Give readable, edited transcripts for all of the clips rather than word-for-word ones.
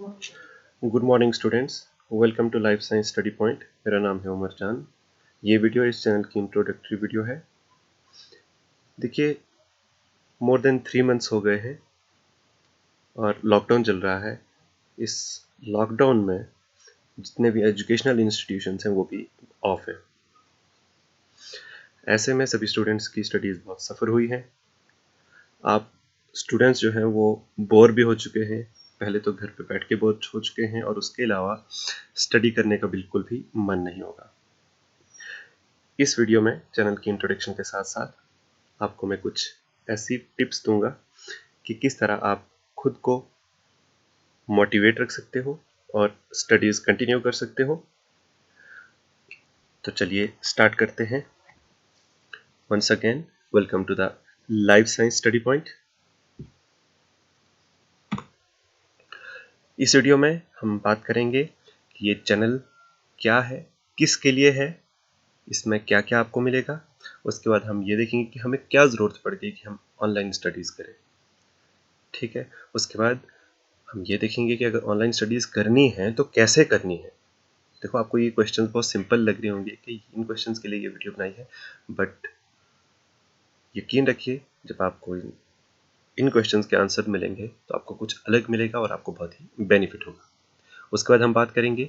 Good morning students, welcome to life science study point. मेरा नाम है उमर जान। ये वीडियो इस चैनल की इंट्रोडक्टरी वीडियो है। देखिए, मोर देन 3 मंथ्स हो गए हैं और लॉकडाउन चल रहा है। इस लॉकडाउन में जितने भी एजुकेशनल इंस्टीट्यूशंस हैं वो भी ऑफ हैं। ऐसे में सभी स्टूडेंट्स की स्टडीज़ बहुत सफ़र हुई है। आप स्टूडेंट्स जो हैं वो बोर भी हो चुके हैं। पहले तो घर पे बैठ के बोर हो चुके हैं और उसके अलावा स्टडी करने का बिल्कुल भी मन नहीं होगा। इस वीडियो में चैनल की इंट्रोडक्शन के साथ साथ आपको मैं कुछ ऐसी टिप्स दूंगा कि किस तरह आप खुद को मोटिवेट रख सकते हो और स्टडीज़ कंटिन्यू कर सकते हो। तो चलिए स्टार्ट करते हैं। Once again welcome to the life science study point. इस वीडियो में हम बात करेंगे कि ये चैनल क्या है, किसके लिए है, इसमें क्या क्या आपको मिलेगा। उसके बाद हम ये देखेंगे कि हमें क्या ज़रूरत पड़ गई कि हम ऑनलाइन स्टडीज़ करें। ठीक है, उसके बाद हम ये देखेंगे कि अगर ऑनलाइन स्टडीज़ करनी है तो कैसे करनी है। देखो, आपको ये क्वेश्चंस बहुत सिंपल लग रहे होंगे कि इन क्वेश्चंस के लिए ये वीडियो बनाई है, बट यकीन रखिए जब आपको इन क्वेश्चंस के आंसर मिलेंगे तो आपको कुछ अलग मिलेगा और आपको बहुत ही बेनिफिट होगा। उसके बाद हम बात करेंगे,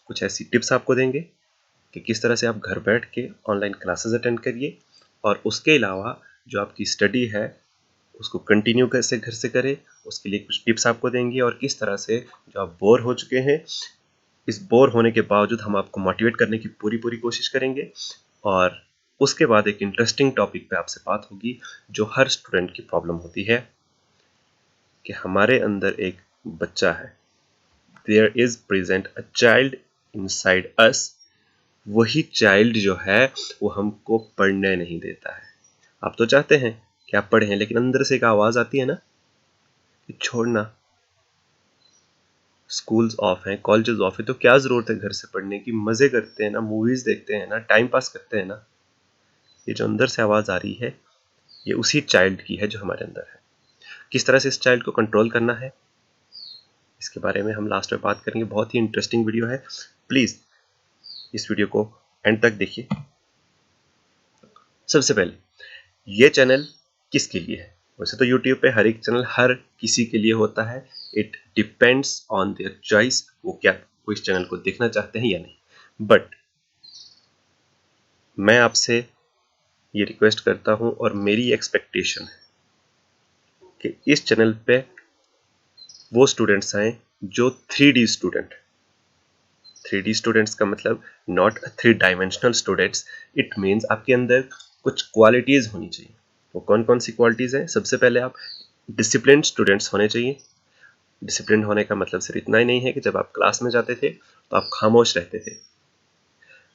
कुछ ऐसी टिप्स आपको देंगे कि किस तरह से आप घर बैठ के ऑनलाइन क्लासेस अटेंड करिए और उसके अलावा जो आपकी स्टडी है उसको कंटिन्यू कैसे घर से करें, उसके लिए कुछ टिप्स आपको देंगे। और किस तरह से जो आप बोर हो चुके हैं, इस बोर होने के बावजूद हम आपको मोटिवेट करने की पूरी कोशिश करेंगे। और उसके बाद एक इंटरेस्टिंग टॉपिक पे आपसे बात होगी जो हर स्टूडेंट की प्रॉब्लम होती है कि हमारे अंदर एक बच्चा है, there is present a child inside us. वही चाइल्ड जो है वो हमको पढ़ने नहीं देता है। आप तो चाहते हैं कि आप पढ़ें, लेकिन अंदर से एक आवाज़ आती है ना कि छोड़ना, स्कूल्स ऑफ हैं, कॉलेजेस ऑफ है, तो क्या ज़रूरत है घर से पढ़ने की। मज़े करते हैं ना, मूवीज़ देखते हैं ना, टाइम पास करते हैं ना। ये जो अंदर से आवाज़ आ रही है ये उसी चाइल्ड की है जो हमारे अंदर है। किस तरह से इस चाइल्ड को कंट्रोल करना है इसके बारे में हम लास्ट में बात करेंगे। बहुत ही इंटरेस्टिंग वीडियो है, प्लीज़ इस वीडियो को एंड तक देखिए। सबसे पहले, ये चैनल किसके लिए है? वैसे तो YouTube पे हर एक चैनल हर किसी के लिए होता है। It depends on their choice, वो इस चैनल को देखना चाहते हैं या नहीं। बट मैं आपसे ये रिक्वेस्ट करता हूँ और मेरी एक्सपेक्टेशन है कि इस चैनल पे वो स्टूडेंट्स आए जो 3D स्टूडेंट। 3D स्टूडेंट्स का मतलब not 3 dimensional students. It means आपके अंदर कुछ क्वालिटीज़ होनी चाहिए। वो कौन कौन सी क्वालिटीज़ हैं? सबसे पहले आप डिसिप्लिन्ड स्टूडेंट्स होने चाहिए। डिसिप्लिन होने का मतलब सिर्फ इतना ही नहीं है कि जब आप क्लास में जाते थे तो आप खामोश रहते थे,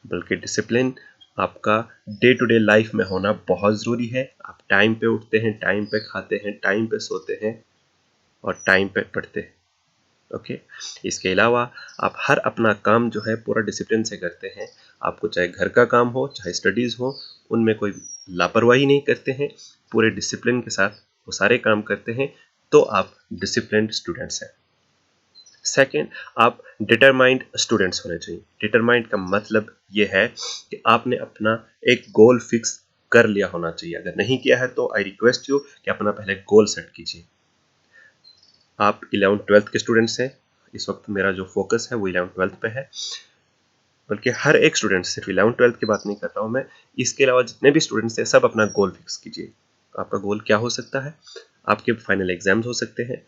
बल्कि डिसिप्लिन आपका डे टू डे लाइफ में होना बहुत ज़रूरी है। आप टाइम पे उठते हैं, टाइम पे खाते हैं, टाइम पे सोते हैं और टाइम पे पढ़ते हैं। ओके, इसके अलावा आप हर अपना काम जो है पूरा डिसिप्लिन से करते हैं। आपको चाहे घर का काम हो चाहे स्टडीज़ हो, उनमें कोई लापरवाही नहीं करते हैं, पूरे डिसिप्लिन के साथ वो सारे काम करते हैं, तो आप डिसिप्लिन्ड स्टूडेंट्स हैं। सेकेंड, आप डिटरमाइंड स्टूडेंट्स होने चाहिए। डिटरमाइंड का मतलब ये है कि आपने अपना एक गोल फिक्स कर लिया होना चाहिए। अगर नहीं किया है तो आई रिक्वेस्ट यू कि अपना पहले गोल सेट कीजिए। आप 11th-12th के स्टूडेंट्स हैं, इस वक्त मेरा जो फोकस है वो 11th-12th पे है, बल्कि हर एक स्टूडेंट, सिर्फ 11th-12th की बात नहीं कर रहा हूँ मैं। इसके अलावा जितने भी स्टूडेंट्स हैं सब अपना गोल फिक्स कीजिए। आपका गोल क्या हो सकता है? आपके फाइनल एग्जाम्स हो सकते हैं,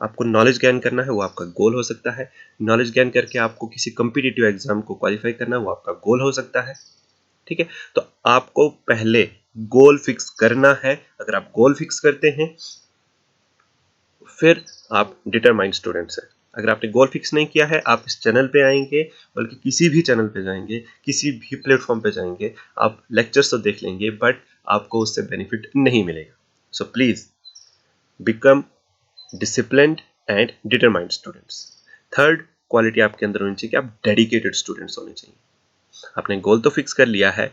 आपको नॉलेज गेन करना है, वो आपका गोल हो सकता है। नॉलेज गेन करके आपको किसी कॉम्पिटिटिव एग्जाम को क्वालिफाई करना है, वो आपका गोल हो सकता है। ठीक है, तो आपको पहले गोल फिक्स करना है। अगर आप गोल फिक्स करते हैं फिर आप डिटरमाइंड स्टूडेंट्स हैं। अगर आपने गोल फिक्स नहीं किया है, आप इस चैनल पे आएंगे, बल्कि किसी भी चैनल पे जाएंगे, किसी भी प्लेटफॉर्म पे जाएंगे, आप लेक्चर्स तो देख लेंगे बट आपको उससे बेनिफिट नहीं मिलेगा। So please become disciplined and determined students. Third quality आपके अंदर होनी चाहिए कि आप डेडिकेटेड स्टूडेंट्स होने चाहिए। आपने गोल तो फिक्स कर लिया है।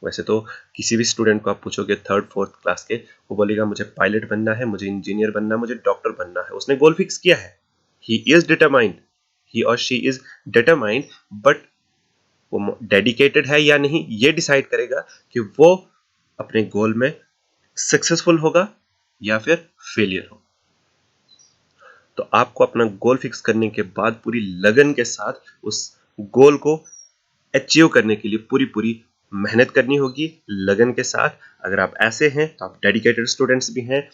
वैसे तो किसी भी स्टूडेंट को आप पूछोगे 3rd-4th क्लास के, वो बोलेगा मुझे पायलट बनना है, मुझे इंजीनियर बनना है, मुझे डॉक्टर बनना है। उसने गोल फिक्स किया है, ही इज डिटरमाइंड, ही और शी इज डिटरमाइंड, बट वो डेडिकेटेड है या नहीं ये डिसाइड करेगा कि वो अपने गोल में सक्सेसफुल होगा या फिर फेलियर होगा। तो आपको अपना गोल फिक्स करने के बाद पूरी लगन के साथ उस गोल को अचीव करने के लिए पूरी पूरी मेहनत करनी होगी लगन के साथ। अगर आप ऐसे हैं तो आप डेडिकेटेड स्टूडेंट्स भी हैं,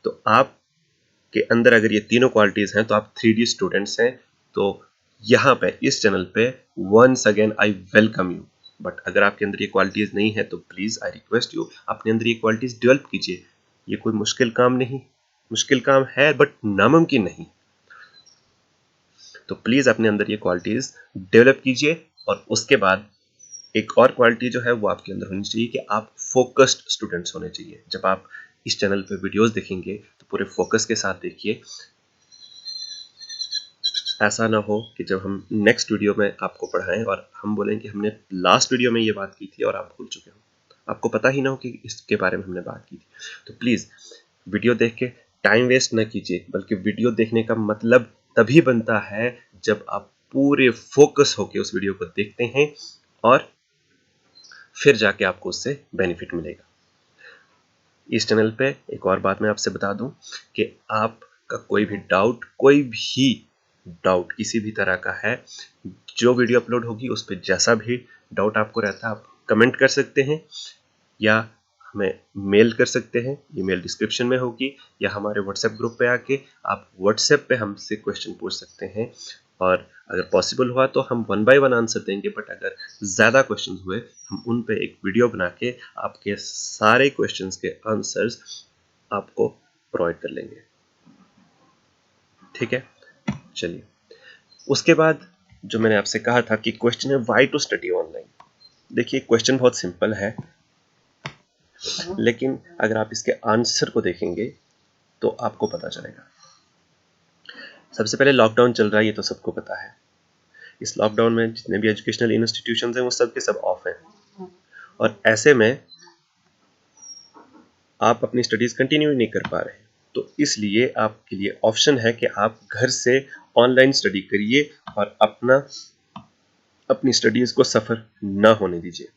तो आपके अंदर अगर ये तीनों क्वालिटीज हैं तो आप 3D स्टूडेंट्स हैं। तो यहाँ पे इस चैनल पे once again I welcome you. But अगर आपके अंदर ये क्वालिटीज नहीं है तो प्लीज आई रिक्वेस्ट यू अपने अंदर ये क्वालिटीज डेवलप कीजिए। ये कोई मुश्किल काम नहीं, मुश्किल काम है बट नामुमकिन नहीं। तो प्लीज अपने अंदर ये क्वालिटीज डेवलप कीजिए। और उसके बाद एक और क्वालिटी जो है वो आपके अंदर होनी चाहिए कि आप फोकस्ड स्टूडेंट्स होने चाहिए। जब आप इस चैनल पे वीडियोस देखेंगे तो पूरे फोकस के साथ देखिए। ऐसा ना हो कि जब हम नेक्स्ट वीडियो में आपको पढ़ाएं और हम बोलें कि हमने लास्ट वीडियो में ये बात की थी और आप भूल चुके हो, आपको पता ही ना हो कि इसके बारे में हमने बात की थी। तो प्लीज़ वीडियो देख के टाइम वेस्ट ना कीजिए, बल्कि वीडियो देखने का मतलब तभी बनता है जब आप पूरे फोकस होके उस वीडियो को देखते हैं और फिर जाके आपको उससे बेनिफिट मिलेगा। इस चैनल पे एक और बात मैं आपसे बता दूं कि आपका कोई भी डाउट किसी भी तरह का है, जो वीडियो अपलोड होगी उस पर जैसा भी डाउट आपको रहता है आप कमेंट कर सकते हैं या हमें मेल कर सकते हैं। ईमेल डिस्क्रिप्शन में होगी, या हमारे व्हाट्सएप ग्रुप पे आके आप व्हाट्सएप पे हमसे क्वेश्चन पूछ सकते हैं। और अगर पॉसिबल हुआ तो हम 1 बाय 1 आंसर देंगे, बट अगर ज़्यादा क्वेश्चन हुए हम उन पे एक वीडियो बना के आपके सारे क्वेश्चंस के आंसर्स आपको प्रोवाइड कर लेंगे। ठीक है, चलिए। उसके बाद जो मैंने आपसे कहा था कि क्वेश्चन है व्हाई टू स्टडी ऑनलाइन। देखिए क्वेश्चन बहुत सिंपल है, लेकिन अगर आप इसके आंसर को देखेंगे तो आपको पता चलेगा। सबसे पहले लॉकडाउन चल रहा है, ये तो सबको पता है। इस लॉकडाउन में जितने भी एजुकेशनल इंस्टीट्यूशंस हैं वो सब के सब ऑफ हैं, और ऐसे में आप अपनी स्टडीज कंटिन्यू नहीं कर पा रहे हैं। तो इसलिए आपके लिए ऑप्शन है कि आप घर से ऑनलाइन स्टडी करिए और अपनी स्टडीज को सफ़र ना होने दीजिए।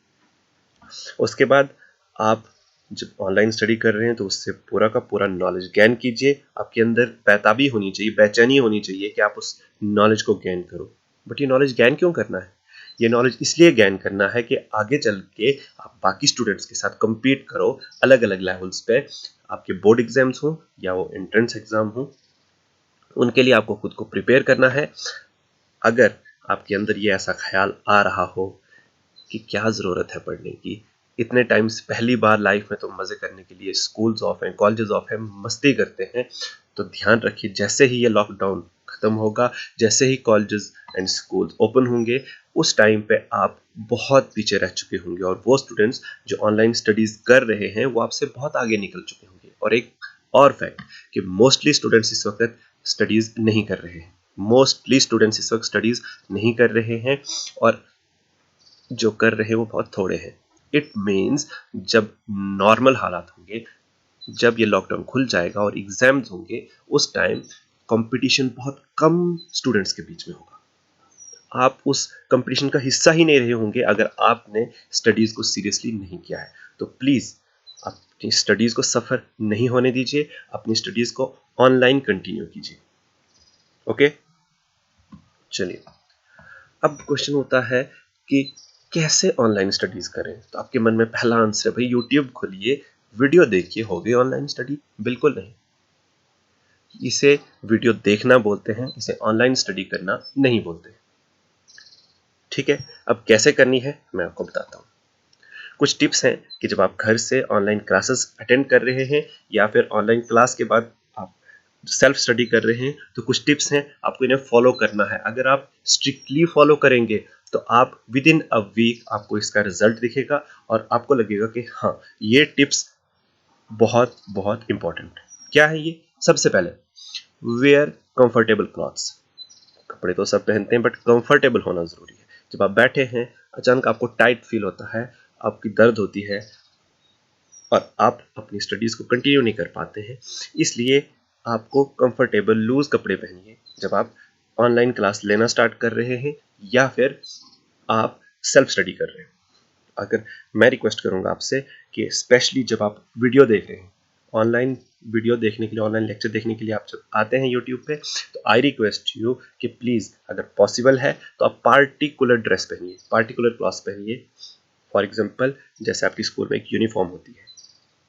उसके बाद आप जब ऑनलाइन स्टडी कर रहे हैं तो उससे पूरा का पूरा नॉलेज गेन कीजिए। आपके अंदर बेताबी होनी चाहिए, बेचैनी होनी चाहिए कि आप उस नॉलेज को गेन करो। बट ये नॉलेज गेन क्यों करना है? ये नॉलेज इसलिए गेन करना है कि आगे चल के आप बाकी स्टूडेंट्स के साथ compete करो अलग अलग लेवल्स पे। आपके बोर्ड एग्जाम्स हो या वो एंट्रेंस एग्जाम हो, उनके लिए आपको खुद को प्रिपेयर करना है। अगर आपके अंदर ये ऐसा ख्याल आ रहा हो कि क्या ज़रूरत है पढ़ने की, इतने टाइम से पहली बार लाइफ में तो मज़े करने के लिए स्कूल्स ऑफ हैं, कॉलेजेस ऑफ हैं, मस्ती करते हैं, तो ध्यान रखिए जैसे ही ये लॉकडाउन ख़त्म होगा, जैसे ही कॉलेजेस एंड स्कूल्स ओपन होंगे, उस टाइम पे आप बहुत पीछे रह चुके होंगे और वो स्टूडेंट्स जो ऑनलाइन स्टडीज़ कर रहे हैं वो आपसे बहुत आगे निकल चुके होंगे। और एक और फैक्ट कि मोस्टली स्टूडेंट्स इस वक्त स्टडीज़ नहीं कर रहे हैं, मोस्टली स्टूडेंट्स इस वक्त स्टडीज़ नहीं कर रहे हैं, और जो कर रहे हैं वो बहुत थोड़े हैं। इट मीन्स जब नॉर्मल हालात होंगे, जब ये लॉकडाउन खुल जाएगा और एग्जाम्स होंगे, उस टाइम कंपटीशन बहुत कम स्टूडेंट्स के बीच में होगा। आप उस कंपटीशन का हिस्सा ही नहीं रहे होंगे अगर आपने स्टडीज़ को सीरियसली नहीं किया है। तो प्लीज़ अपनी स्टडीज़ को सफ़र नहीं होने दीजिए, अपनी स्टडीज़ को ऑनलाइन कंटिन्यू कीजिए। ओके, चलिए। अब क्वेश्चन होता है कि कैसे ऑनलाइन स्टडीज करें। तो आपके मन में पहला आंसर है भाई यूट्यूब खोलिए, वीडियो देखिए, हो गई ऑनलाइन स्टडी। बिल्कुल नहीं, इसे वीडियो देखना बोलते हैं, इसे ऑनलाइन स्टडी करना नहीं बोलते। ठीक है, अब कैसे करनी है मैं आपको बताता हूँ। कुछ टिप्स हैं कि जब आप घर से ऑनलाइन क्लासेस अटेंड कर रहे हैं या फिर ऑनलाइन क्लास के बाद आप सेल्फ स्टडी कर रहे हैं, तो कुछ टिप्स हैं, आपको इन्हें फॉलो करना है। अगर आप स्ट्रिक्टली फॉलो करेंगे तो आप विद इन अ वीक आपको इसका रिजल्ट दिखेगा और आपको लगेगा कि हाँ ये टिप्स बहुत बहुत इंपॉर्टेंट। क्या है ये? सबसे पहले वेयर कंफर्टेबल क्लॉथ्स। कपड़े तो सब पहनते हैं बट कंफर्टेबल होना ज़रूरी है। जब आप बैठे हैं, अचानक आपको टाइट फील होता है, आपकी दर्द होती है और आप अपनी स्टडीज़ को कंटिन्यू नहीं कर पाते हैं, इसलिए आपको कंफर्टेबल लूज कपड़े पहनिए जब आप ऑनलाइन क्लास लेना स्टार्ट कर रहे हैं या फिर आप सेल्फ स्टडी कर रहे हैं। अगर मैं रिक्वेस्ट करूंगा आपसे कि स्पेशली जब आप वीडियो देख रहे हैं, ऑनलाइन वीडियो देखने के लिए, ऑनलाइन लेक्चर देखने के लिए आप जब आते हैं यूट्यूब पे, तो आई रिक्वेस्ट यू कि प्लीज़ अगर पॉसिबल है तो आप पार्टिकुलर ड्रेस पहनिए, पार्टिकुलर क्लॉथ पहनिए। फॉर एग्जांपल जैसे आपकी स्कूल में एक यूनिफॉर्म होती है,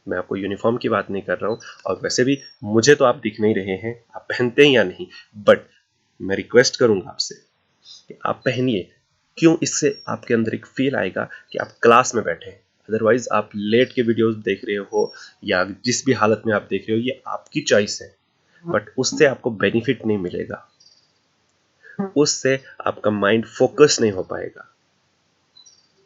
मैं आपको यूनिफॉर्म की बात नहीं कर रहा हूँ, और वैसे भी मुझे तो आप दिख नहीं रहे हैं आप पहनते हैं या नहीं, बट मैं रिक्वेस्ट करूंगा आपसे कि आप पहनिए। क्यों? इससे आपके अंदर एक फील आएगा कि आप क्लास में बैठे हैं। अदरवाइज आप लेट के वीडियोस देख रहे हो या जिस भी हालत में आप देख रहे हो, ये आपकी चॉइस है, बट उससे आपको बेनिफिट नहीं मिलेगा, उससे आपका माइंड फोकस नहीं हो पाएगा,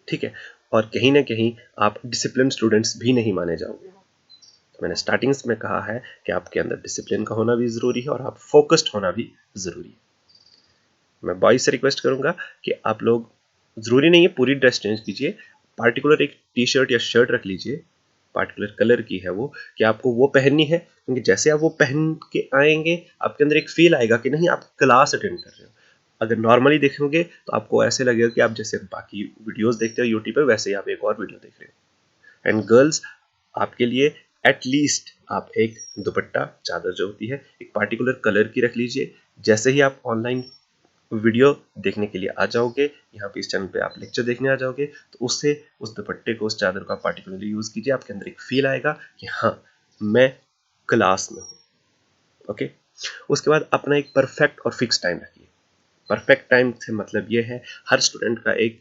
ठीक है? और कहीं ना कहीं आप डिसिप्लिन स्टूडेंट्स भी नहीं माने जाओगे। तो मैंने स्टार्टिंग्स में कहा है कि आपके अंदर डिसिप्लिन का होना भी ज़रूरी है और आप फोकस्ड होना भी ज़रूरी है। मैं बॉयज से रिक्वेस्ट करूंगा कि आप लोग, ज़रूरी नहीं है पूरी ड्रेस चेंज कीजिए, पार्टिकुलर एक टी शर्ट या शर्ट रख लीजिए, पार्टिकुलर कलर की है वो, कि आपको वो पहननी है, क्योंकि जैसे आप वो पहन के आएंगे आपके अंदर एक फील आएगा कि नहीं आप क्लास अटेंड कर रहे हो। अगर नॉर्मली देखोगे तो आपको ऐसे लगेगा कि आप जैसे बाकी वीडियोस देखते हो यूट्यूब पे, वैसे ही आप एक और वीडियो देख रहे हो। एंड गर्ल्स, आपके लिए एटलीस्ट आप एक दुपट्टा, चादर जो होती है एक पार्टिकुलर कलर की रख लीजिए। जैसे ही आप ऑनलाइन वीडियो देखने के लिए आ जाओगे, यहाँ पे इस चैनल पे आप लेक्चर देखने आ जाओगे, तो उससे उस दुपट्टे को, उस चादर को आप पार्टिकुलरली यूज कीजिए। आपके अंदर एक फील आएगा कि हाँ मैं क्लास में हूँ। ओके, उसके बाद अपना एक परफेक्ट और फिक्स टाइम रखिए। परफेक्ट टाइम से मतलब ये है, हर स्टूडेंट का एक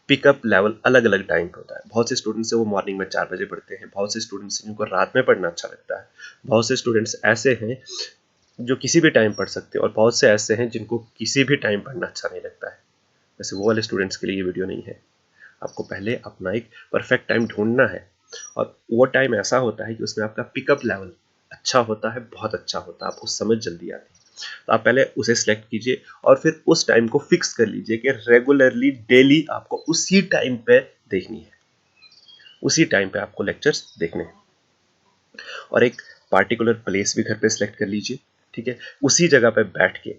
पिकअप लेवल अलग अलग टाइम पे होता है। बहुत से स्टूडेंट्स हैं वो मॉर्निंग में 4 बजे पढ़ते हैं, बहुत से स्टूडेंट्स हैं जिनको रात में पढ़ना अच्छा लगता है, बहुत से स्टूडेंट्स ऐसे हैं जो किसी भी टाइम पढ़ सकते हैं, और बहुत से ऐसे हैं जिनको किसी भी टाइम पढ़ना अच्छा नहीं लगता है। वैसे वो वाले स्टूडेंट्स के लिए ये वीडियो नहीं है। आपको पहले अपना एक परफेक्ट टाइम ढूंढना है, और वो टाइम ऐसा होता है कि उसमें आपका पिकअप लेवल अच्छा होता है, बहुत अच्छा होता है, आपको समझ जल्दी आती है। तो आप पहले उसे सिलेक्ट कीजिए और फिर उस टाइम को फिक्स कर लीजिए कि रेगुलरली डेली आपको उसी टाइम पे देखनी है, उसी टाइम पे आपको लेक्चर्स देखने हैं। और एक पार्टिकुलर प्लेस भी घर पे सिलेक्ट कर लीजिए, ठीक है? उसी जगह पे बैठ के,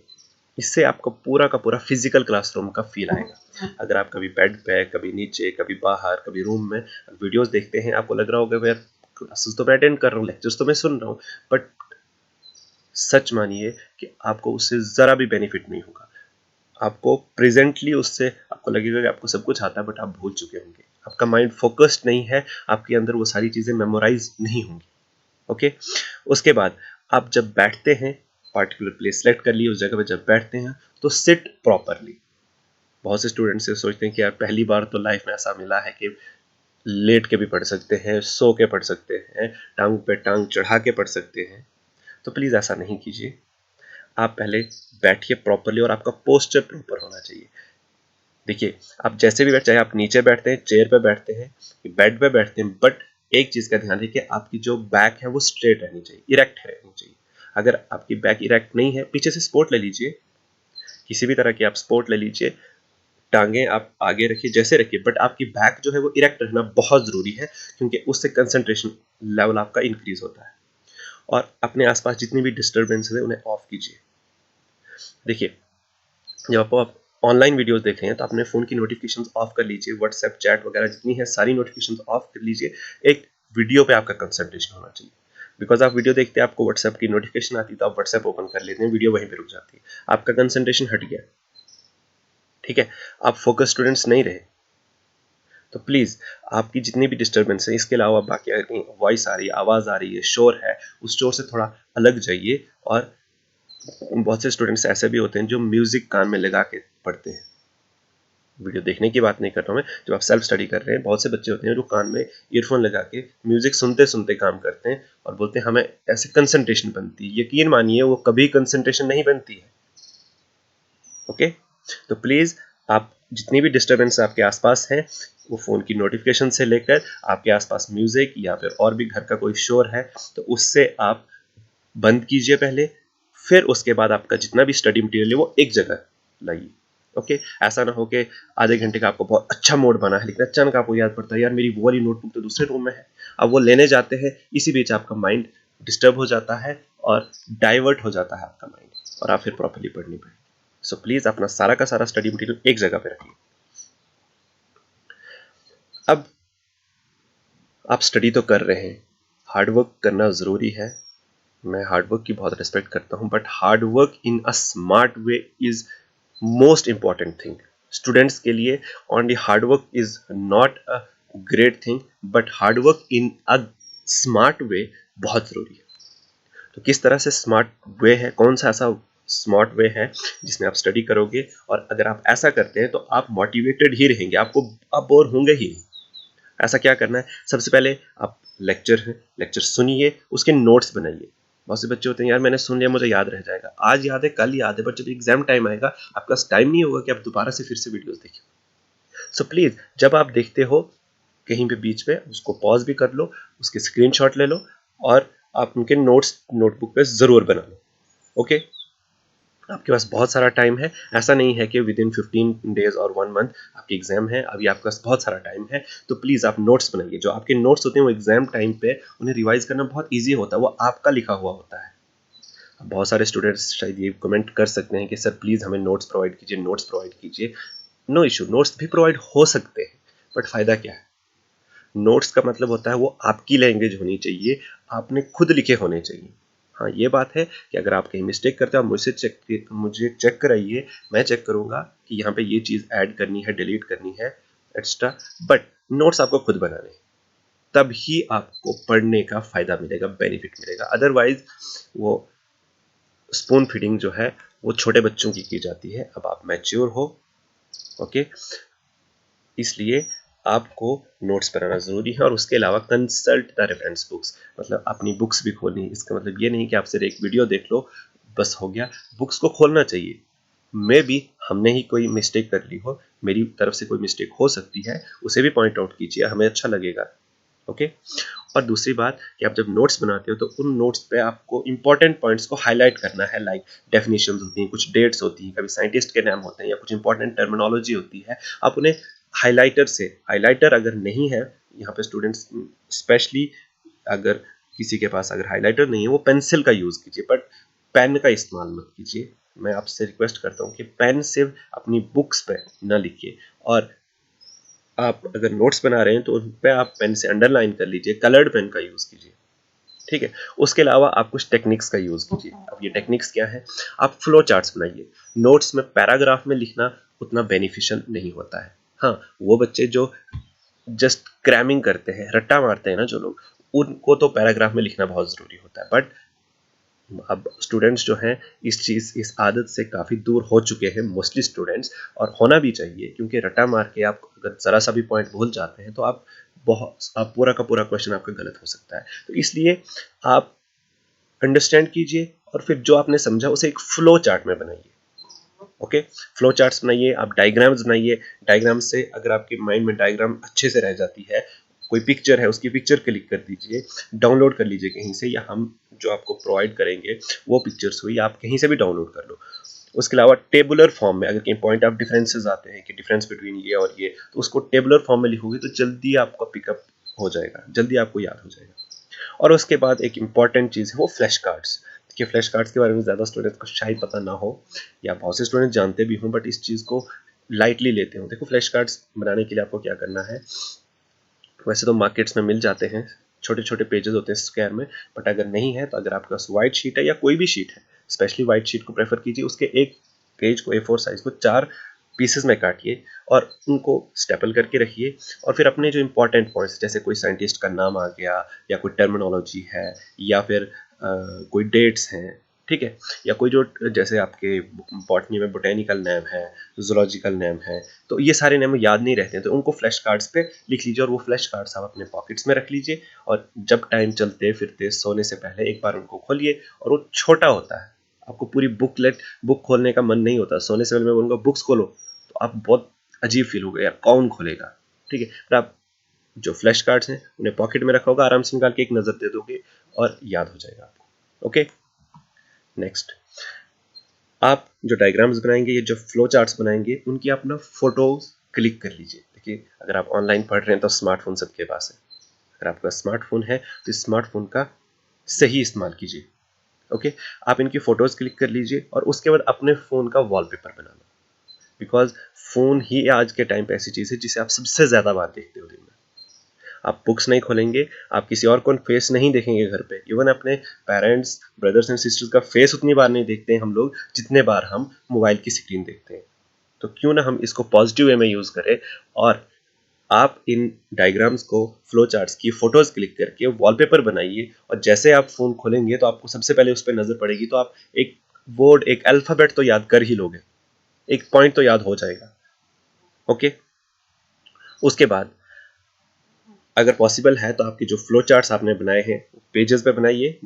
इससे आपको पूरा का पूरा फिजिकल क्लासरूम का फील आएगा। अगर आप कभी बेड पे, कभी नीचे, कभी बाहर, कभी रूम में वीडियोस देखते हैं, आपको लग रहा होगा यार क्लासेस तो मैं अटेंड कर रहा हूँ, लेक्चर्स तो मैं सुन रहा हूँ, बट सच मानिए कि आपको उससे ज़रा भी बेनिफिट नहीं होगा। आपको प्रेजेंटली उससे आपको लगेगा कि आपको सब कुछ आता है, बट आप भूल चुके होंगे, आपका माइंड फोकस्ड नहीं है, आपके अंदर वो सारी चीज़ें मेमोराइज नहीं होंगी। ओके, उसके बाद आप जब बैठते हैं, पार्टिकुलर प्लेस सेलेक्ट कर लिए, उस जगह पे जब बैठते हैं तो सिट प्रॉपरली। बहुत से स्टूडेंट्स से सोचते हैं कि यार पहली बार तो लाइफ में ऐसा मिला है कि लेट के भी पढ़ सकते हैं, सो के पढ़ सकते हैं, टांग पे टांग चढ़ा के पढ़ सकते हैं। तो प्लीज़ ऐसा नहीं कीजिए। आप पहले बैठिए प्रॉपरली, और आपका पोस्चर प्रॉपर होना चाहिए। देखिए, आप जैसे भी बैठ, चाहे आप नीचे बैठते हैं, चेयर पे बैठते हैं, बेड पे बैठते हैं, बट एक चीज़ का ध्यान रखिए, आपकी जो बैक है वो स्ट्रेट रहनी चाहिए, इरेक्ट रहनी चाहिए। अगर आपकी बैक इरेक्ट नहीं है, पीछे से सपोर्ट ले लीजिए, किसी भी तरह की आप सपोर्ट ले लीजिए, टांगे आप आगे रखिए, जैसे रखिए, बट आपकी बैक जो है वो इरेक्ट रहना बहुत ज़रूरी है, क्योंकि उससे कंसंट्रेशन लेवल आपका इंक्रीज होता है। और अपने आसपास जितनी भी डिस्टर्बेंस है उन्हें ऑफ कीजिए। देखिए, जब आप ऑनलाइन वीडियोस देख रहे हैं तो अपने फ़ोन की नोटिफिकेशंस ऑफ कर लीजिए, व्हाट्सएप चैट वगैरह जितनी है सारी नोटिफिकेशंस ऑफ कर लीजिए। एक वीडियो पे आपका कंसंट्रेशन होना चाहिए, बिकॉज आप वीडियो देखते हैं, आपको व्हाट्सएप की नोटिफिकेशन आती है तो आप व्हाट्सएप ओपन कर लेते हैं, वीडियो वहीं पे रुक जाती है, आपका कंसंट्रेशन हट गया, ठीक है? आप फोकस स्टूडेंट्स नहीं रहे। तो प्लीज़ आपकी जितनी भी डिस्टर्बेंस है, इसके अलावा बाकी अगर वॉइस आ रही है, आवाज़ आ रही है, शोर है, उस शोर से थोड़ा अलग जाइए। और बहुत से स्टूडेंट्स ऐसे भी होते हैं जो म्यूज़िक कान में लगा के पढ़ते हैं। वीडियो देखने की बात नहीं कर रहा हूँ मैं, जब आप सेल्फ स्टडी कर रहे हैं, बहुत से बच्चे होते हैं जो कान में ईयरफोन लगा के म्यूजिक सुनते सुनते काम करते हैं और बोलते हैं हमें ऐसे कंसंट्रेशन बनती है। यकीन मानिए वो कभी कंसंट्रेशन नहीं बनती है। ओके, तो प्लीज़ आप जितनी भी डिस्टर्बेंस आपके आसपास है, वो फ़ोन की नोटिफिकेशन से लेकर आपके आसपास म्यूज़िक या फिर और भी घर का कोई शोर है, तो उससे आप बंद कीजिए पहले। फिर उसके बाद आपका जितना भी स्टडी मटेरियल है वो एक जगह लाइए। ओके, ऐसा ना हो कि आधे घंटे का आपको बहुत अच्छा मोड बना है, लेकिन अचानक आपको याद पड़ता है यार मेरी वो वाली नोटबुक तो दूसरे रूम में है, अब वो लेने जाते हैं, इसी बीच आपका माइंड डिस्टर्ब हो जाता है और डाइवर्ट हो जाता है आपका माइंड। और आप फिर प्रॉपर्ली पढ़ नहीं पाएंगे। सो प्लीज अपना सारा का सारा स्टडी मटेरियल एक जगह पे रखिए। अब आप स्टडी तो कर रहे हैं, हार्डवर्क करना जरूरी है, मैं हार्डवर्क की बहुत रिस्पेक्ट करता हूं, but hard work in a smart way is most important thing students के लिए। Only hard work is not a great thing, but hard work in a smart way बहुत जरूरी है। तो किस तरह से स्मार्ट वे है, कौन सा ऐसा स्मार्ट वे है जिसमें आप स्टडी करोगे, और अगर आप ऐसा करते हैं तो आप मोटिवेटेड ही रहेंगे, आप बोर होंगे ही नहीं। ऐसा क्या करना है, सबसे पहले आप लेक्चर सुनिए, उसके नोट्स बनाइए। बहुत से बच्चे होते हैं, यार मैंने सुन लिया मुझे याद रह जाएगा, आज याद है कल याद है, बट जब एग्जाम टाइम आएगा आपके पास टाइम नहीं होगा कि आप दोबारा से फिर से वीडियोस देखिए। सो प्लीज जब आप देखते हो कहीं पे बीच में उसको पॉज भी कर लो, उसके स्क्रीनशॉट ले लो, और आप उनके नोट्स नोटबुक पे जरूर बना लो। ओके, आपके पास बहुत सारा टाइम है, ऐसा नहीं है कि विद इन 15 डेज और 1 मंथ आपकी एग्जाम है, अभी आपके पास बहुत सारा टाइम है। तो प्लीज आप नोट्स बनाइए, जो आपके नोट्स होते हैं वो एग्जाम टाइम पे उन्हें रिवाइज करना बहुत ईजी होता है, वो आपका लिखा हुआ होता है। बहुत सारे स्टूडेंट्स शायद ये कमेंट कर सकते हैं कि सर प्लीज हमें नोट्स प्रोवाइड कीजिए, नोट्स प्रोवाइड कीजिए। नो इशू, नोट्स भी प्रोवाइड हो सकते हैं, बट फायदा क्या है। नोट्स का मतलब होता है वो आपकी लैंग्वेज होनी चाहिए, आपने खुद लिखे होने चाहिए। हाँ ये बात है कि अगर आप कहीं मिस्टेक करते हो आप मुझे चेक कराइए, मैं चेक करूंगा कि यहाँ पे ये चीज ऐड करनी है, डिलीट करनी है, एक्स्ट्रा। बट नोट्स आपको खुद बनाने हैं, तब ही आपको पढ़ने का फायदा मिलेगा, बेनिफिट मिलेगा। अदरवाइज वो स्पून फीडिंग जो है वो छोटे बच्चों की जाती है। अब आप मैच्योर हो, ओके, इसलिए आपको नोट्स बनाना जरूरी है, और उसके अलावा कंसल्ट द रेफरेंस बुक्स, मतलब अपनी बुक्स भी खोलनी है। इसका मतलब ये नहीं कि आप सिर्फ एक वीडियो देख लो बस हो गया, बुक्स को खोलना चाहिए। मे बी हमने ही कोई मिस्टेक कर ली हो, मेरी तरफ से कोई मिस्टेक हो सकती है, उसे भी पॉइंट आउट कीजिए, हमें अच्छा लगेगा। ओके, और दूसरी बात कि आप जब नोट्स बनाते हो तो उन नोट्स पे आपको इंपॉर्टेंट पॉइंट्स को हाईलाइट करना है, लाइक डेफिनेशंस होती हैं, कुछ डेट्स होती हैं, कभी साइंटिस्ट के नाम होते हैं, या कुछ इंपॉर्टेंट टर्मिनोलॉजी होती है, आप उन्हें हाइलाइटर अगर नहीं है यहाँ पे स्टूडेंट्स स्पेशली, अगर किसी के पास अगर हाइलाइटर नहीं है वो पेंसिल का यूज कीजिए, बट पेन का इस्तेमाल मत कीजिए। मैं आपसे रिक्वेस्ट करता हूँ कि पेन से अपनी बुक्स पे न लिखिए, और आप अगर नोट्स बना रहे हैं तो उन पे आप पेन से अंडरलाइन कर लीजिए, कलर्ड पेन का यूज कीजिए, ठीक है। उसके अलावा आप कुछ टेक्निक्स का यूज कीजिए। अब ये टेक्निक्स क्या है, आप फ्लो चार्ट्स बनाइए। नोट्स में पैराग्राफ में लिखना उतना बेनिफिशियल नहीं होता है। हाँ, वो बच्चे जो जस्ट क्रैमिंग करते हैं, रट्टा मारते हैं ना जो लोग, उनको तो पैराग्राफ में लिखना बहुत जरूरी होता है, बट अब स्टूडेंट्स जो हैं इस आदत से काफ़ी दूर हो चुके हैं, मोस्टली स्टूडेंट्स, और होना भी चाहिए, क्योंकि रटा मार के आप अगर ज़रा सा भी पॉइंट भूल जाते हैं तो आप पूरा का पूरा क्वेश्चन आपका गलत हो सकता है। तो इसलिए आप अंडरस्टैंड कीजिए, और फिर जो आपने समझा उसे एक फ्लो चार्ट में बनाइए। ओके, फ्लो चार्ट्स बनाइए, आप डायग्राम्स बनाइए। डायग्राम से अगर आपके माइंड में डायग्राम अच्छे से रह जाती है, कोई पिक्चर है उसकी पिक्चर क्लिक कर दीजिए, डाउनलोड कर लीजिए कहीं से, या हम जो आपको प्रोवाइड करेंगे वो पिक्चर्स हुई आप कहीं से भी डाउनलोड कर लो। उसके अलावा टेबुलर फॉर्म में अगर कहीं पॉइंट ऑफ डिफरेंसेस आते हैं कि डिफरेंस बिटवीन ये और ये, तो उसको टेबुलर फॉर्म में लिखोगे तो जल्दी आपका पिकअप हो जाएगा, जल्दी आपको याद हो जाएगा। और उसके बाद एक इंपॉर्टेंट चीज़ है वो फ्लैश कार्ड्स। देखिए फ्लैश कार्ड्स के बारे में ज़्यादा स्टूडेंट्स को शायद पता ना हो, या बहुत से स्टूडेंट जानते भी हों, बट इस चीज़ को लाइटली लेते हो। देखो फ्लैश कार्ड्स बनाने के लिए आपको क्या करना है, वैसे तो मार्केट्स में मिल जाते हैं, छोटे छोटे पेजेस होते हैं स्क्वायर में, बट अगर नहीं है तो अगर आपके पास व्हाइट शीट है या कोई भी शीट है, स्पेशली व्हाइट शीट को प्रेफर कीजिए, उसके एक पेज को A4 साइज को 4 पीसेस में काटिए और उनको स्टेपल करके रखिए। और फिर अपने जो इंपॉर्टेंट पॉइंट्स, जैसे कोई साइंटिस्ट का नाम आ गया, या कोई टर्मिनोलॉजी है, या फिर कोई डेट्स हैं, ठीक है, या कोई जो जैसे आपके बॉटनी में बोटेनिकल नेम है, जूलॉजिकल नेम है, तो ये सारे नेम याद नहीं रहते हैं, तो उनको फ्लैश कार्ड्स पे लिख लीजिए, और वो फ्लैश कार्ड्स आप अपने पॉकेट्स में रख लीजिए, और जब टाइम चलते फिरते सोने से पहले एक बार उनको खोलिए। और वो छोटा होता है, आपको पूरी बुक खोलने का मन नहीं होता, सोने से पहले मैं बोलूँगा बुक्स खोलो तो आप बहुत अजीब फील होगा, यार कौन खोलेगा, ठीक है। पर आप जो फ्लैश कार्ड्स हैं उन्हें पॉकेट में रखा होगा, आराम से निकाल के एक नज़र दे दोगे और याद हो जाएगा आपको। ओके, नेक्स्ट, आप जो डायग्राम्स बनाएंगे, ये जो फ्लो चार्ट्स बनाएंगे, उनकी आप ना फोटोज क्लिक कर लीजिए। देखिए अगर आप ऑनलाइन पढ़ रहे हैं तो स्मार्टफोन सबके पास है, अगर आपका स्मार्टफोन है तो स्मार्टफोन का सही इस्तेमाल कीजिए। ओके, आप इनकी फोटोज क्लिक कर लीजिए और उसके बाद अपने फोन का वॉलपेपर बनाना, बिकॉज फोन ही आज के टाइम पे ऐसी चीज है जिसे आप सबसे ज्यादा बार देखते हो दिन में। आप बुक्स नहीं खोलेंगे, आप किसी और को फेस नहीं देखेंगे घर पे, इवन अपने पेरेंट्स, ब्रदर्स एंड सिस्टर्स का फेस उतनी बार नहीं देखते हैं हम लोग जितने बार हम मोबाइल की स्क्रीन देखते हैं। तो क्यों ना हम इसको पॉजिटिव वे में यूज करें और आप इन डायग्राम्स को, फ्लो चार्ट्स की फोटोज क्लिक करके वॉलपेपर बनाइए, और जैसे आप फोन खोलेंगे तो आपको सबसे पहले उस पर नजर पड़ेगी तो आप एक वर्ड, एक अल्फाबेट तो याद कर ही लोगे, एक पॉइंट तो याद हो जाएगा। ओके, उसके बाद अगर पॉसिबल है तो आपके जो फ्लो चार्ट्स आपने बनाए हैं पेजेस पे बनाइए,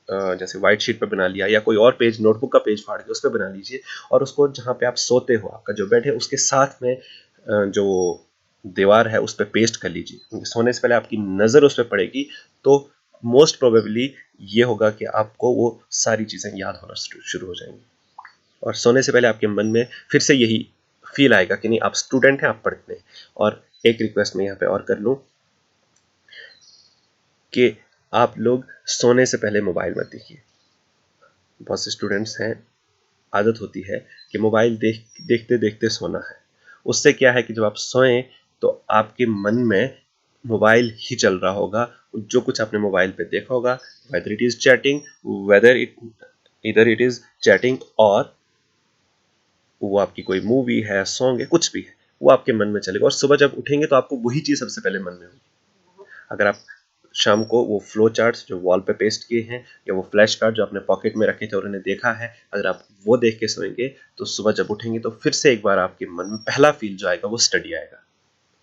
जैसे व्हाइट शीट पे बना लिया या कोई और पेज, नोटबुक का पेज फाड़ के उस पर बना लीजिए, और उसको जहाँ पे आप सोते हो, आपका जो बेड है उसके साथ में जो दीवार है उस पर पेस्ट कर लीजिए। सोने से पहले आपकी नज़र उस पर पड़ेगी तो मोस्ट प्रोबेबली ये होगा कि आपको वो सारी चीज़ें याद होना शुरू हो जाएंगी, और सोने से पहले आपके मन में फिर से यही फील आएगा कि नहीं, आप स्टूडेंट हैं, आप पढ़ते हैं। और एक रिक्वेस्ट मैं यहाँ पे और कर लूँ कि आप लोग सोने से पहले मोबाइल मत देखिए। बहुत से स्टूडेंट्स हैं, आदत होती है कि मोबाइल देखते देखते सोना है। उससे क्या है कि जब आप सोएं तो आपके मन में मोबाइल ही चल रहा होगा, जो कुछ आपने मोबाइल पे देखा होगा, whether it is chatting, whether it इधर इट इज चैटिंग, और वो आपकी कोई मूवी है, सॉन्ग है, कुछ भी है, वो आपके मन में चलेगा, और सुबह जब उठेंगे तो आपको वही चीज सबसे पहले मन में होगी। अगर आप शाम को वो फ्लो चार्ट्स जो वॉल पे पेस्ट किए हैं या वो फ्लैश कार्ड जो आपने पॉकेट में रखे थे और उन्हें देखा है, अगर आप वो देख के सोएंगे तो सुबह जब उठेंगे तो फिर से एक बार आपके मन में पहला फील जो आएगा वो स्टडी आएगा।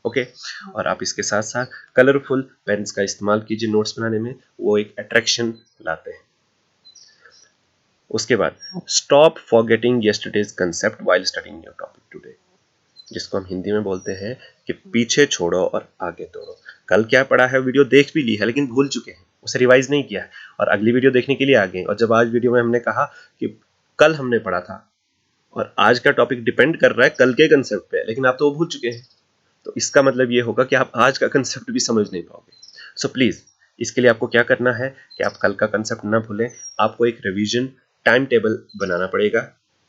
ओके, और आप इसके साथ साथ कलरफुल पेन्स का इस्तेमाल कीजिए नोट्स बनाने में, वो एक अट्रैक्शन लाते हैं। उसके बाद stop forgetting yesterday's concept while studying your topic today, जिसको हम हिंदी में बोलते हैं कि पीछे छोड़ो और आगे दौड़ो। कल क्या पढ़ा है, वीडियो देख भी ली है लेकिन भूल चुके हैं, उसे रिवाइज नहीं किया है, और अगली वीडियो देखने के लिए आ गए, और जब आज वीडियो में हमने कहा कि कल हमने पढ़ा था और आज का टॉपिक डिपेंड कर रहा है कल के कंसेप्ट पे, लेकिन आप तो वो भूल चुके हैं, तो इसका मतलब ये होगा कि आप आज का कंसेप्ट भी समझ नहीं पाओगे। सो प्लीज, इसके लिए आपको क्या करना है कि आप कल का कंसेप्ट ना भूलें, आपको एक रिवीजन टाइम टेबल बनाना पड़ेगा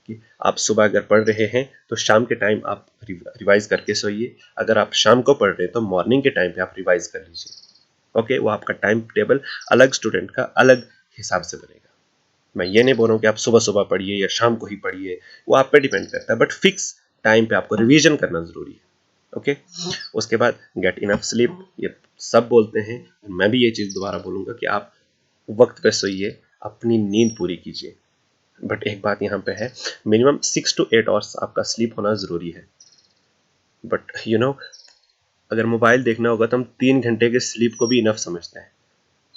कि आप सुबह अगर पढ़ रहे हैं तो शाम के टाइम आप रिवाइज करके सोइए, अगर आप शाम को पढ़ रहे हैं तो मॉर्निंग के टाइम पे आप रिवाइज कर लीजिए। ओके, वो आपका टाइम टेबल अलग स्टूडेंट का अलग हिसाब से बनेगा। मैं ये नहीं बोल रहा हूँ कि आप सुबह सुबह पढ़िए या शाम को ही पढ़िए, वो आप पे डिपेंड करता है, बट फिक्स टाइम पे आपको रिवीजन करना जरूरी है। ओके, उसके बाद गेट इनफ स्लीप, ये सब बोलते हैं, मैं भी ये चीज दोबारा बोलूंगा कि आप वक्त पे सोइए, अपनी नींद पूरी कीजिए। बट एक बात यहाँ पे है, मिनिमम 6 to 8 आवर्स आपका स्लीप होना जरूरी है। बट अगर मोबाइल देखना होगा तो हम 3 घंटे के स्लीप को भी इनफ समझते हैं,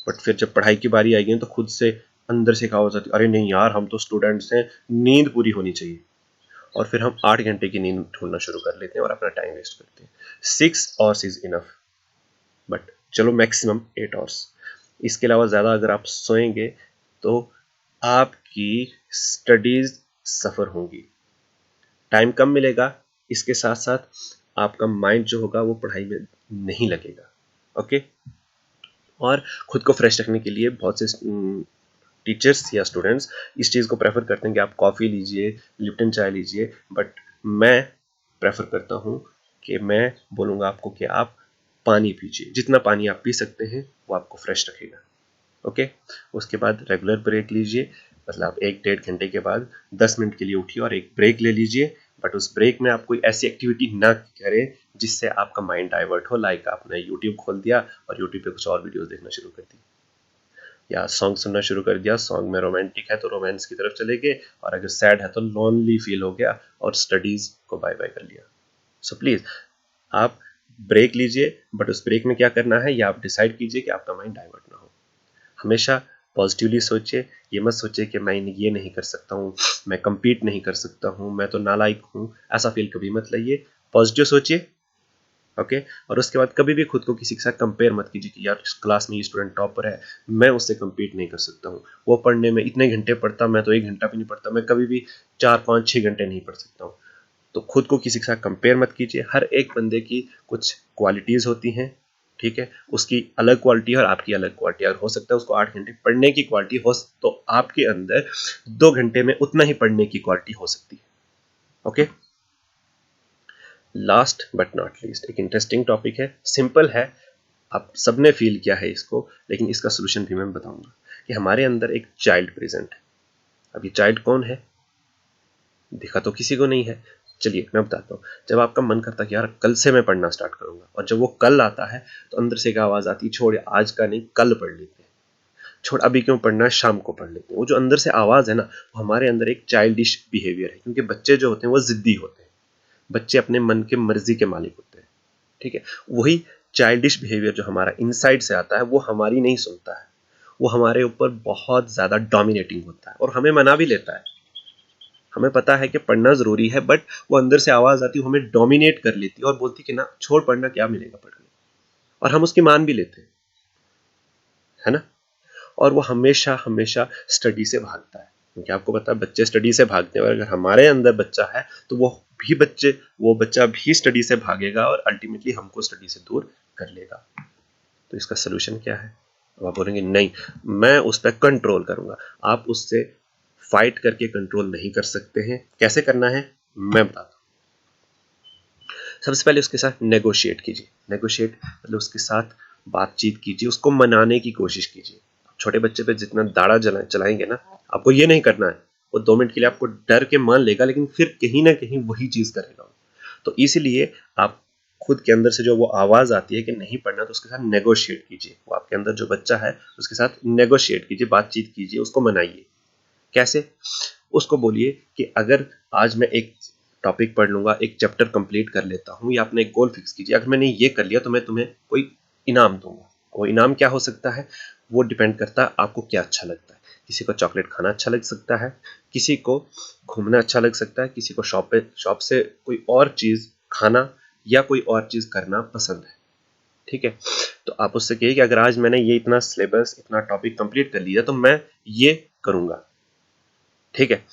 बट फिर जब पढ़ाई की बारी आएगी तो खुद से अंदर से कहा हो जाती है, अरे नहीं यार, हम तो स्टूडेंट्स हैं, नींद पूरी होनी चाहिए, और फिर हम 8 घंटे की नींद ढूंढना शुरू कर लेते हैं और अपना टाइम वेस्ट करते हैं। 6 आवर्स इज इनफ, बट चलो मैक्सिमम 8 आवर्स। इसके अलावा ज़्यादा अगर आप सोएंगे तो आपकी स्टडीज सफ़र होंगी, टाइम कम मिलेगा, इसके साथ साथ आपका माइंड जो होगा वो पढ़ाई में नहीं लगेगा। ओके, और खुद को फ्रेश रखने के लिए बहुत से टीचर्स या स्टूडेंट्स इस चीज़ को प्रेफर करते हैं कि आप कॉफ़ी लीजिए, लिप्टन चाय लीजिए, बट मैं प्रेफर करता हूँ कि मैं बोलूँगा आपको कि आप पानी पीजिए, जितना पानी आप पी सकते हैं वो आपको फ्रेश रखेगा। ओके, उसके बाद रेगुलर ब्रेक लीजिए, मतलब 1-1.5 घंटे के बाद 10 मिनट के लिए उठिए और एक ब्रेक ले लीजिए, बट उस ब्रेक में आप कोई ऐसी एक्टिविटी ना करें जिससे आपका माइंड डाइवर्ट हो, लाइक आपने यूट्यूब खोल दिया और यूट्यूब पे कुछ और वीडियोस देखना शुरू कर दी, या सॉन्ग सुनना शुरू कर दिया, सॉन्ग में रोमांटिक है तो रोमांस की तरफ चले गए, और अगर सैड है तो लोनली फील हो गया और स्टडीज को बाय बाय कर लिया। सो प्लीज आप ब्रेक लीजिए, बट उस ब्रेक में क्या करना है या आप डिसाइड कीजिए कि आपका माइंड डाइवर्ट ना हो। हमेशा पॉजिटिवली सोचिए, ये मत सोचिए कि मैं ये नहीं कर सकता हूँ, मैं compete नहीं कर सकता हूँ, मैं तो नालायक हूँ, ऐसा फील कभी मत लाइए, पॉजिटिव सोचिए। ओके, और उसके बाद कभी भी खुद को किसी के साथ कंपेयर मत कीजिए कि यार इस क्लास में ये स्टूडेंट टॉपर है, मैं उससे compete नहीं कर सकता हूँ, वो पढ़ने में इतने घंटे पढ़ता, मैं तो 1 घंटा भी नहीं पढ़ता, मैं कभी भी 4-5-6 घंटे नहीं पढ़ सकता हूँ। तो खुद को किसी के साथ कंपेयर मत कीजिए, हर एक बंदे की कुछ क्वालिटीज़ होती हैं ठीक है, उसकी अलग क्वालिटी और आपकी अलग क्वालिटी। अगर हो सकता है उसको 8 घंटे पढ़ने की क्वालिटी हो, तो आपके अंदर 2 घंटे में उतना ही पढ़ने की क्वालिटी हो सकती है। Okay, last but not least एक इंटरेस्टिंग टॉपिक है, सिंपल है, आप सबने फील किया है इसको, लेकिन इसका सोल्यूशन भी मैं बताऊंगा कि हमारे अंदर एक चाइल्ड प्रेजेंट है। अब ये चाइल्ड कौन है? दिखा तो किसी को नहीं है। चलिए मैं बताता हूँ। जब आपका मन करता है कि यार कल से मैं पढ़ना स्टार्ट करूंगा, और जब वो कल आता है तो अंदर से एक आवाज आती है, छोड़ आज का नहीं कल पढ़ लेते हैं, छोड़ अभी क्यों पढ़ना है, शाम को पढ़ लेते हैं। वो जो अंदर से आवाज है ना, वो हमारे अंदर एक चाइल्डिश बिहेवियर है, क्योंकि बच्चे जो होते हैं वो जिद्दी होते हैं, बच्चे अपने मन के मर्जी के मालिक होते हैं। ठीक है, वही चाइल्डिश बिहेवियर जो हमारा इनसाइड से आता है वो हमारी नहीं सुनता है, वो हमारे ऊपर बहुत ज्यादा डोमिनेटिंग होता है और हमें मना भी लेता है। हमें पता है कि पढ़ना जरूरी है, बट वो अंदर से आवाज आती है, हमें डोमिनेट कर लेती है और बोलती कि ना छोड़, पढ़ना क्या मिलेगा पढ़ के, और हम उसकी मान भी लेते हैं, है ना। और वो हमेशा हमेशा स्टडी से भागता है, क्योंकि आपको पता है बच्चे स्टडी से भागते हैं, और अगर हमारे अंदर बच्चा है तो वो बच्चा भी स्टडी से भागेगा और अल्टीमेटली हमको स्टडी से दूर कर लेगा। तो इसका सोल्यूशन क्या है? अब आप बोलेंगे नहीं, मैं उस पर कंट्रोल करूंगा। आप उससे फाइट करके कंट्रोल नहीं कर सकते हैं। कैसे करना है मैं बताता हूं। सबसे पहले उसके साथ नेगोशिएट कीजिए। नेगोशिएट मतलब उसके साथ बातचीत कीजिए, उसको मनाने की कोशिश कीजिए। छोटे बच्चे पे जितना दाड़ा चलाएंगे ना, आपको ये नहीं करना है, वो 2 मिनट के लिए आपको डर के मान लेगा, लेकिन फिर कहीं ना कहीं वही चीज करेगा। तो इसीलिए आप खुद के अंदर से जो वो आवाज आती है कि नहीं पढ़ना, तो उसके साथ नेगोशिएट कीजिए। वो आपके अंदर जो बच्चा है उसके साथ नेगोशिएट कीजिए, बातचीत कीजिए, उसको मनाइए। कैसे? उसको बोलिए कि अगर आज मैं एक टॉपिक पढ़ लूंगा, एक चैप्टर कंप्लीट कर लेता हूं, या अपने गोल फिक्स कीजिए, अगर मैंने ये कर लिया तो मैं तुम्हें कोई इनाम दूंगा। वो इनाम क्या हो सकता है, वो डिपेंड करता है आपको क्या अच्छा लगता है। किसी को चॉकलेट खाना अच्छा लग सकता है, किसी को घूमना अच्छा लग सकता है, किसी को शॉप से कोई और चीज खाना या कोई और चीज करना पसंद है। ठीक है, तो आप उससे कहिए कि अगर आज मैंने ये इतना सिलेबस, इतना टॉपिक कंप्लीट कर लिया तो मैं ये करूंगा। ठीक है,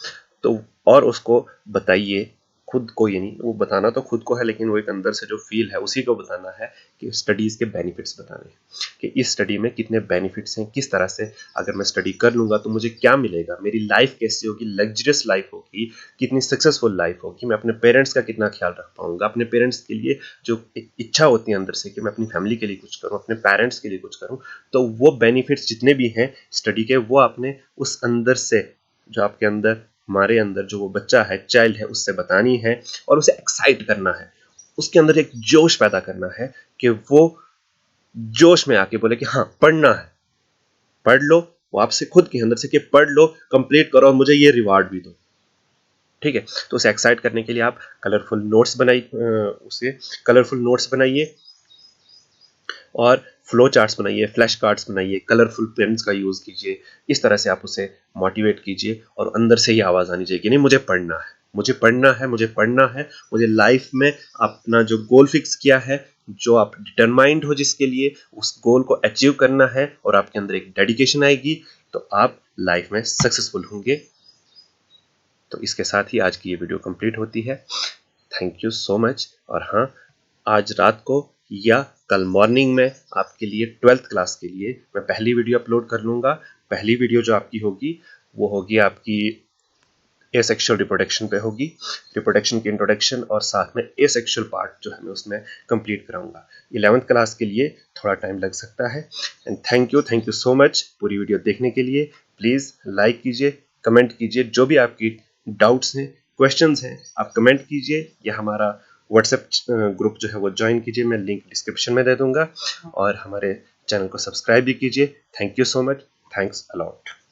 तो और उसको बताइए, खुद को, यानी वो बताना तो खुद को है, लेकिन वो एक अंदर से जो फील है उसी को बताना है कि स्टडीज के बेनिफिट्स बताने हैं कि इस स्टडी में कितने बेनिफिट्स हैं, किस तरह से अगर मैं स्टडी कर लूंगा तो मुझे क्या मिलेगा, मेरी लाइफ कैसी होगी, लग्जरियस लाइफ होगी, कितनी सक्सेसफुल लाइफ होगी, मैं अपने पेरेंट्स का कितना ख्याल रख पाऊंगा, अपने पेरेंट्स के लिए जो एक इच्छा होती है अंदर से कि मैं अपनी फैमिली के लिए कुछ करूं, अपने पेरेंट्स के लिए कुछ करूं, तो वो बेनिफिट्स जितने भी हैं स्टडी के, वो आपने उस अंदर से, जो आपके अंदर, हमारे अंदर जो वो बच्चा है, चाइल्ड है, उससे बतानी है और उसे एक्साइट करना है, उसके अंदर एक जोश पैदा करना है कि वो जोश में आके बोले कि हाँ पढ़ना है, पढ़ लो। वो आपसे खुद के अंदर से कि पढ़ लो, कंप्लीट करो और मुझे ये रिवार्ड भी दो। ठीक है, तो उसे एक्साइट करने के लिए आप उसे कलरफुल नोट्स बनाइए और फ्लो चार्ट्स बनाइए, फ्लैश कार्ड्स बनाइए, कलरफुल पेन्स का यूज कीजिए। इस तरह से आप उसे मोटिवेट कीजिए और अंदर से ही आवाज आनी चाहिए कि नहीं मुझे पढ़ना है, मुझे पढ़ना है, मुझे पढ़ना है, मुझे लाइफ में अपना जो गोल फिक्स किया है, जो आप डिटरमाइंड हो जिसके लिए, उस गोल को अचीव करना है और आपके अंदर एक डेडिकेशन आएगी तो आप लाइफ में सक्सेसफुल होंगे। तो इसके साथ ही आज की ये वीडियो कंप्लीट होती है। Thank you so much. और हाँ, आज रात को या कल मॉर्निंग में आपके लिए 12th क्लास के लिए मैं पहली वीडियो अपलोड कर लूँगा। पहली वीडियो जो आपकी होगी वो होगी आपकी एसेक्सुअल रिप्रोडक्शन पे होगी, रिप्रोडक्शन की इंट्रोडक्शन और साथ में एसेक्सुअल पार्ट जो है मैं उसमें कंप्लीट कराऊंगा। 11th क्लास के लिए थोड़ा टाइम लग सकता है। And thank you so much पूरी वीडियो देखने के लिए। प्लीज़ लाइक कीजिए, कमेंट कीजिए, जो भी आपकी डाउट्स हैं, क्वेश्चंस हैं, आप कमेंट कीजिए या हमारा व्हाट्सएप ग्रुप जो है वो ज्वाइन कीजिए, मैं लिंक डिस्क्रिप्शन में दे दूंगा। और हमारे चैनल को सब्सक्राइब भी कीजिए। Thank you so much, thanks a lot.